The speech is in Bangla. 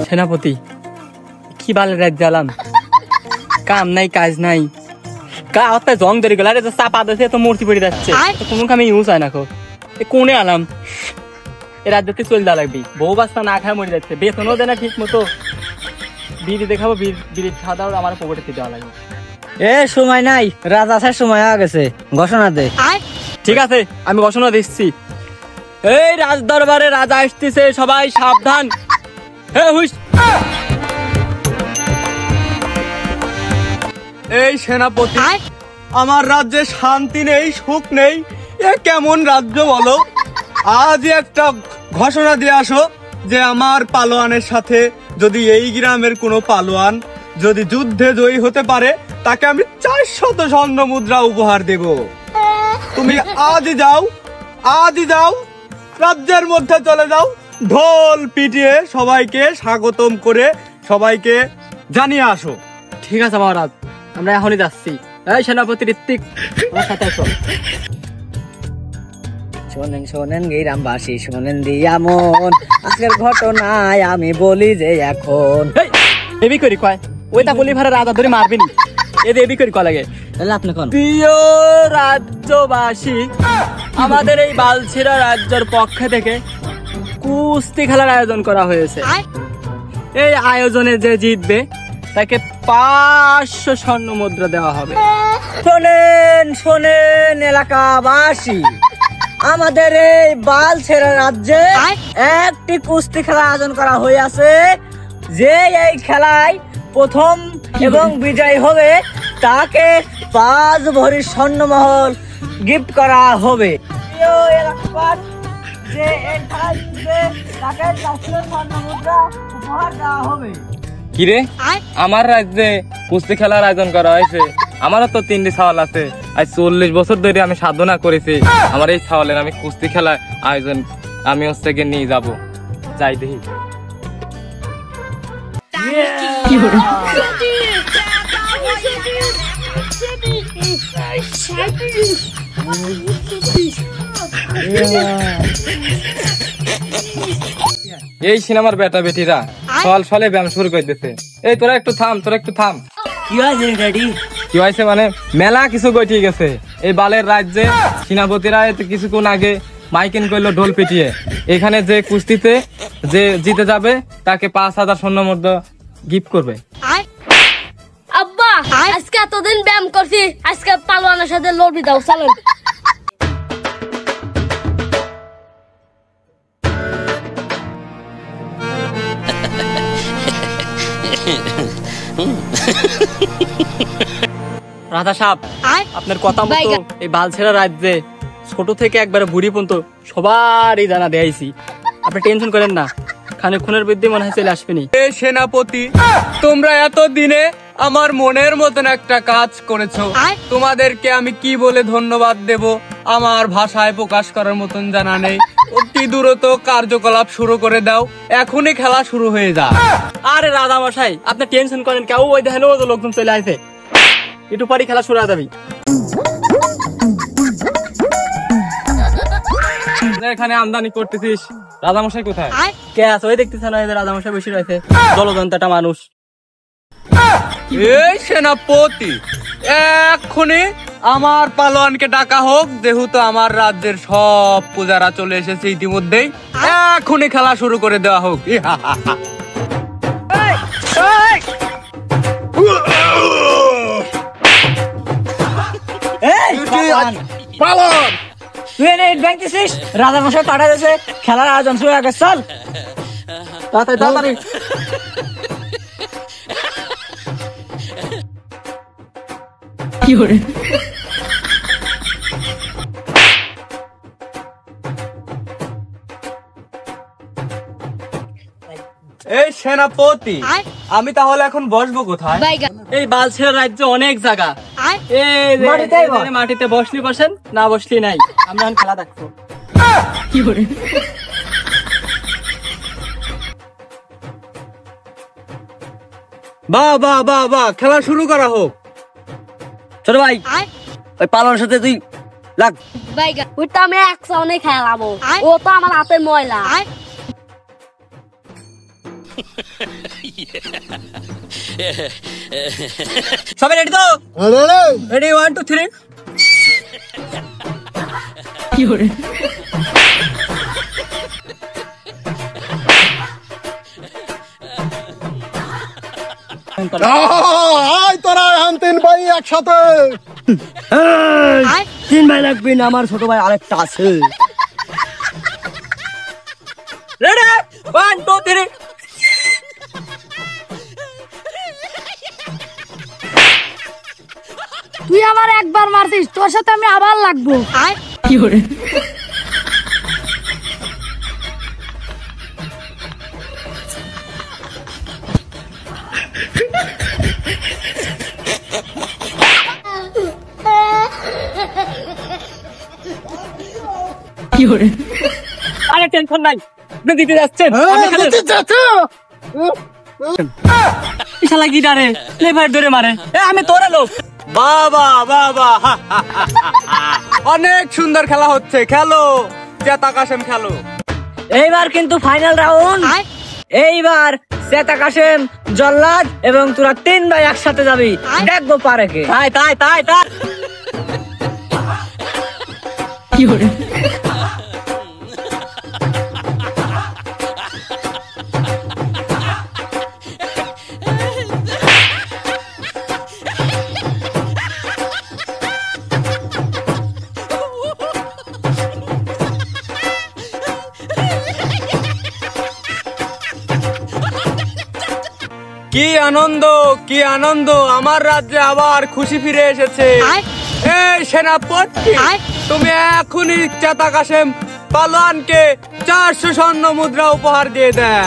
সেনাপতি কি বালের রাত জ্বালাম, কাম নাই কাজ নাই, গায়ে জং ধরে গেল, চাপা দিয়েছে তো মূর্তি পড়ে যাচ্ছে, কোনো কামে ইউজ হয় না। কোনে আলাম এ রাজ্যতে চলে দেওয়া লাগবে, বউ বাচ্চা না খায় মরে যাচ্ছে, বেতনও দেয় না ঠিক মতো, বিড়ি দেখাবো, বিড়ি খাওয়া দাওয়া আমার পকেটে দেওয়া লাগবে। এ সময় নাই, রাত আসার সময় হয়ে গেছে, ঘোষণা দে। ঠিক আছে আমি ঘোষণা দিচ্ছি, এই রাজ দরবারে রাজা আসতেছে, সবাই সাবধান। এই সেনাপতি, আমার রাজ্যে শান্তি নেই, সুখ নেই, এ কেমন রাজ্য বলো? আজ একটা ঘোষণা দিয়ে আসো যে আমার পালোয়ানের সাথে যদি এই গ্রামের কোনো পালোয়ান যদি যুদ্ধে জয়ী হতে পারে তাকে আমি 400 স্বর্ণ মুদ্রা উপহার দেব। তুমি আজই যাও রাজ্যের মধ্যে চলে যাও, ঢোল পিটিয়ে সবাইকে স্বাগতম করে সবাইকে জানিয়ে আসো। ঠিক আছে মহারাজ, আমরা এখনই যাচ্ছি। এই সেনাপতি ঋত্বিক, আমার সাথে আসো। শোনেন শোনেন গ্রামবাসী, শোনেন দিয়া মন, আজকের ঘটনায় আমি বলি যে এখন এবি করি কয়, ওইটা বলি ভাড়া রাজা ধরে মারবিনি, এদের এবি করি কয় লাগে। তাহলে আপনি কোন? প্রিয় রাজ্যবাসী, আমাদের এই বালছিরা রাজ্যের পক্ষ থেকে কুস্তি খেলার আয়োজন করা হয়েছে। এই আয়োজনে যে জিতবে তাকে 500 স্বর্ণ মুদ্রা দেওয়া হবে। শোনেন শোনেন এলাকাবাসী, আমাদের এই বালছেরা রাজ্যে একটি কুস্তি খেলা আয়োজন করা হয়েছে, যে এই খেলায় প্রথম এবং বিজয়ী হবে তাকে 5 ভরি স্বর্ণমহল গিফট করা হবে। যে এই খেলায় জিতবে তাকে 400 স্বর্ণ মুদ্রা উপহার দেওয়া হবে। কিরে, আমার রাজ্যে কুস্তি খেলার আয়োজন করা হয়েছে, আমারও তো 3টি ছাওয়াল আছে, আজ 40 বছর ধরে আমি সাধনা করেছি, আমার এই ছাওয়ালের আমি কুস্তি খেলার আয়োজন আমি হচ্ছে গিয়ে নিয়ে যাবো, যাই দেখি। এই সিনেমার বেটা বেটিরা সল সলে ব্যায়াম শুরু করে দিতেছে। এই তোরা একটু থাম, কি হয়েছে ড্যাডি? কি হয়েছে মানে মেলা কিছু গঠিয়ে গেছে। এই বালের রাজ্যে সেনাপতিরা কিছুক্ষণ আগে মাইকিং করলো ঢোল পিটিয়ে, এখানে যে কুস্তিতে যে জিতে যাবে তাকে 5000 স্বর্ণ মুদ্রা গিফট করবে। আব্বা, আজকে এতদিন ব্যায়াম করছি, আজকে পালোয়ানের সাথে লড়বি, দাও চলো। রাধা সাহেব, আপনার কথা মতো এই বালছেরা রাজ্যে ছোট থেকে একবারে বুড়ি পর্যন্ত সবারই জানা দেয়াইছি, আপনি টেনশন করেন না, খানিকক্ষণের বৃদ্ধি মনে হয় চলে আসবেনি। সেনাপতি, তোমরা এত দিনে আমার মনের মতন একটা কাজ করেছো, তোমাদেরকে আমি কি বলে ধন্যবাদ দেব আমার ভাষায় প্রকাশ করার মতন জানা নেই। অতি দ্রুত কার্যকলাপ শুরু করে দাও, এখনই খেলা শুরু হয়ে যা। আরে রাধা মশাই, আপনি টেনশন করেন কেউ, ওই দেখেন লোকজন চলে আসে, একটু পরে খেলা শুরু হয়ে যাবে। এখানে আমদানি করতেছিস, রাজামশাই কোথায়? কে আছে ওই দেখতেছেন, রাজামশাই বসে রয়েছে, জলজন্তটা মানুষ। এই সেনাপতি, এক্ষুনি আমার পালোয়ানকে ডাকা হোক, যেহেতু আমার রাজ্যের সব পূজারা চলে এসেছে ইতিমধ্যেই, এক্ষুনি খেলা শুরু করে দেওয়া হোক। পালন তুই দেখতেছিস রাজা মশাই পাঠা দিয়েছে, খেলার আয়োজন শুরু হয়ে গেছে, চল তাড়াতাড়ি। কি করে এই সেনাপতি, আমি তাহলে এখন বসবো কোথায়? এই বালছেরা রাজ্য অনেক জায়গা, মাটিতে বসলি বসেন, না বসলি নাই, আমরা এখন খেলা দেখবো। কি করে বাহ, খেলা শুরু করা হোক। ছোট ভাই, ওই পালনের সাথে তুই লাগ। ওই তো আমি একসাথে খেলাবো, ও তো আমার হাতের ময়লা। সবাই রেডি তো? রেডি 1 2 3। কি হরে? তোরা এখন 3 ভাই একসাথে। 3 ভাই লাগবে না, আমার ছোট ভাই আরেকটা আছে। রেডি 1 2 3। তুই আমার একবার মারছিস, তোর সাথে আমি আবার লাগবো। কি হরে? কি হরে? আরে টেনশন নাই, আপনি দিতে যাচ্ছেন। শালা কি ডারে লেভার ধরে মারে। আমি তোরে লোক। বাবা বাবা, অনেক সুন্দর খেলা হচ্ছে, খেলো জেতা কাশেম খেলো। এইবার কিন্তু ফাইনাল রাউন্ড। এইবার শ্বেতা কাশেম, জল্লাদ এবং তোরা 3 ভাই একসাথে যাবি, দেখবো পারে কে। তাই তাই তাই তাই। কি হরে? কি আনন্দ, কি আনন্দ, আমার রাজ্যে আবার খুশি ফিরে এসেছে। এই সেনাপতি, তুমি এখনই জেতা কাশেম পালোয়ানকে 400 স্বর্ণ মুদ্রা উপহার দিয়ে দেয়।